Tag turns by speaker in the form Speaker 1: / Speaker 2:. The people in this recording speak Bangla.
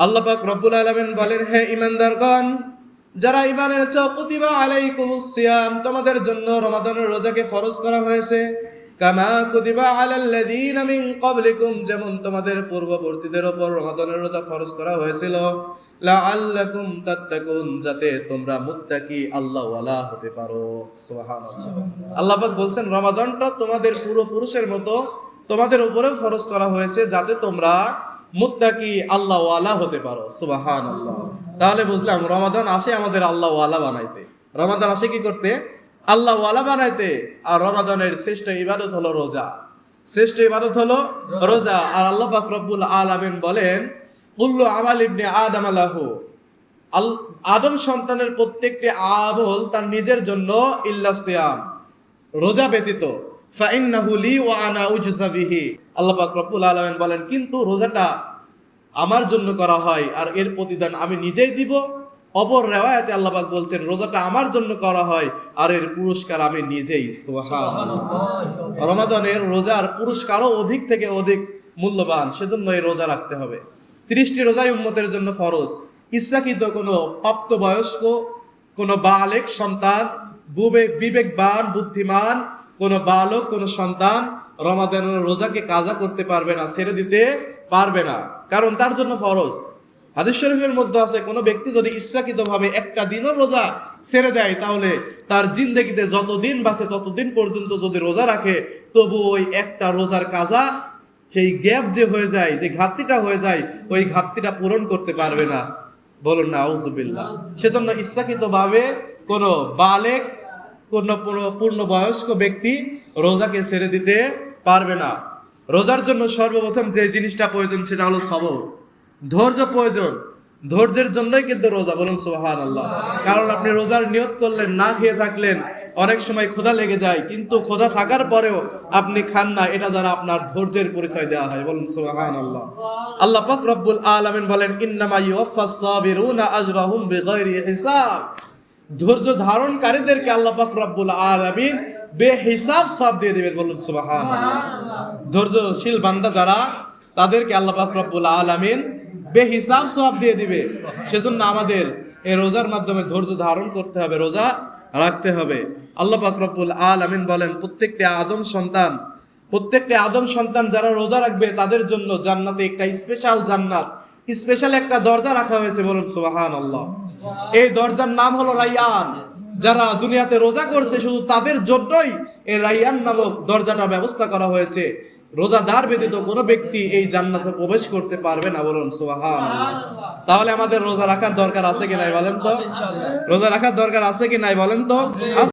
Speaker 1: আল্লাহ পাক রব্বুল আলামিন বলেন, হে ঈমানদারগণ, যারা ঈমান এনেছো, কুতিবা আলাইকুমুস সিয়াম, তোমাদের জন্য রমাদানের রোজাকে ফরজ করা হয়েছে। কামা কুতিবা আলাল্লাযীনা মিন ক্বাবলিকুম, যেমন তোমাদের পূর্ববর্তীদের উপর রমাদানের রোজা ফরজ করা হয়েছিল। লাআল্লাকুম তাত্তাকুন, যাতে তোমরা মুত্তাকি আল্লাহওয়ালা হতে পারো। সুবহানাল্লাহ। আল্লাহ পাক বলছেন রমাদানটা তোমাদের পূর্বপুরুষের মতো তোমাদের উপরেও ফরজ করা হয়েছে, যাতে তোমরা মুত্তাকি আল্লাহওয়ালা হতে পারো। সুবহানাল্লাহ। তাহলে বুঝলাম রমাদান আসে আমাদের আল্লাহওয়ালা বানাইতে। রমাদান আসে কি করতে? আল্লাহওয়ালা বানাইতে। আর রমাদানের শ্রেষ্ঠ ইবাদত হলো রোজা। শ্রেষ্ঠ ইবাদত হলো রোজা। আর আল্লাহ পাক রব্বুল আলামিন বলেন, কুল্লু আমাল ইবনে আদম লাহু, আদম সন্তানের প্রত্যেকটি আমল তার নিজের জন্য, ইল্লা সিয়াম, রোজা ব্যতীত। ফাইন্নাহু লি ওয়া আনা উজজা বিহি, আল্লাহ পাক রব্বুল আলামিন বলেন, কিন্তু রোজাটা আমার জন্য করা হয় আর এর প্রতিদান আমি নিজেই দিব। অপর রিওয়ায়াতে আল্লাহ পাক বলছেন, রোজাটা আমার জন্য করা হয় আর এর পুরস্কার আমি নিজেই। সুবহানাল্লাহ। রমাদানের রোজার পুরস্কারও অধিক থেকে অধিক মূল্যবান, সেজন্য এই রোজা রাখতে হবে। 30টি রোজাই উম্মতের জন্য ফরজ। ইচ্ছাকৃত কোনো প্রাপ্তবয়স্ক, কোনো বালেক সন্তান, বিবেকবান বুদ্ধিমান কোনো বালক, কোনো সন্তান রমাদানের রোজাকে কাজা করতে পারবে না, ছেড়ে দিতে পারবে না, কারণ তার জন্য ফরজ। হাদিস শরীফের মধ্যে আছে, কোনো ব্যক্তি যদি ইচ্ছাকৃতভাবে একটা দিনও রোজা ছেড়ে দেয়, তাহলে তার জিন্দেগিতে যতদিন বাঁচে ততদিন পর্যন্ত যদি রোজা রাখে, তবু ওই একটা রোজার কাজা, সেই গ্যাপ যে হয়ে যায়, যে ঘাটতিটা হয়ে যায়, ওই ঘাটতিটা পূরণ করতে পারবে না। বলুন না আউযুবিল্লাহ। সেজন্য ইচ্ছাকৃতভাবে কোনো বালেক, কোনো পূর্ণবয়স্ক ব্যক্তি রোজাকে ছেড়ে দিতে পারবে না। রোজার জন্য সর্বপ্রথম যে জিনিসটা প্রয়োজন সেটা হলো সবর, ধৈর্য প্রয়োজন। ধৈর্যের জন্যই কিন্তু রোজা। বলুন সুবহানাল্লাহ। কারণ আপনি রোজার নিয়ত করলেন, না খেয়ে থাকলেন, অনেক সময় ক্ষুধা লেগে যায়, কিন্তু ক্ষুধা থাকার পরেও আপনি খান না, এটা দ্বারা আপনার ধৈর্যের পরিচয় দেওয়া হয়। বলুন সুবহানাল্লাহ। আল্লাহ পাক রব্বুল আলামিন বলেন, ইন্নামা ইউওয়াফাস সাবিরুনা আজরাহুম বিগাইরি হিসাব, ধৈর্য ধারণকারীদেরকে আল্লাহ পাক রব্বুল আলামিন বেহিসাব সওয়াব দিয়ে দিবেন। বলুন সুবহানাল্লাহ। ধৈর্যশীল বান্দা যারা, তাদেরকে আল্লাহ পাক রব্বুল আলামিন বেহিসাব সওয়াব দিয়ে দিবে। সেজন্য আমাদের এই রোজার মাধ্যমে ধৈর্য ধারণ করতে হবে, রোজা রাখতে হবে। আল্লাহ পাক রব্বুল আলামিন বলেন, প্রত্যেকটি আদম সন্তান যারা রোজা রাখবে তাদের জন্য জান্নাতে একটা স্পেশাল জান্নাত, স্পেশাল একটা দরজা রাখা হয়েছে। বলুন সুবহানাল্লাহ। এই দরজার নাম হলো রাইয়ান। যারা দুনিয়াতে রোজা করছে শুধু তাদের জন্যই এই রাইয়ান নামক দরজাটা ব্যবস্থা করা হয়েছে। রোজাদার ব্যতীত কোনো ব্যক্তি এই জান্নাতে প্রবেশ করতে পারবে না। বলুন সুবহানাল্লাহ। তাহলে আমাদের রোজা রাখার দরকার আছে কি নাই বলেন তো? রোজা রাখার দরকার আছে কি নাই বলেন তো?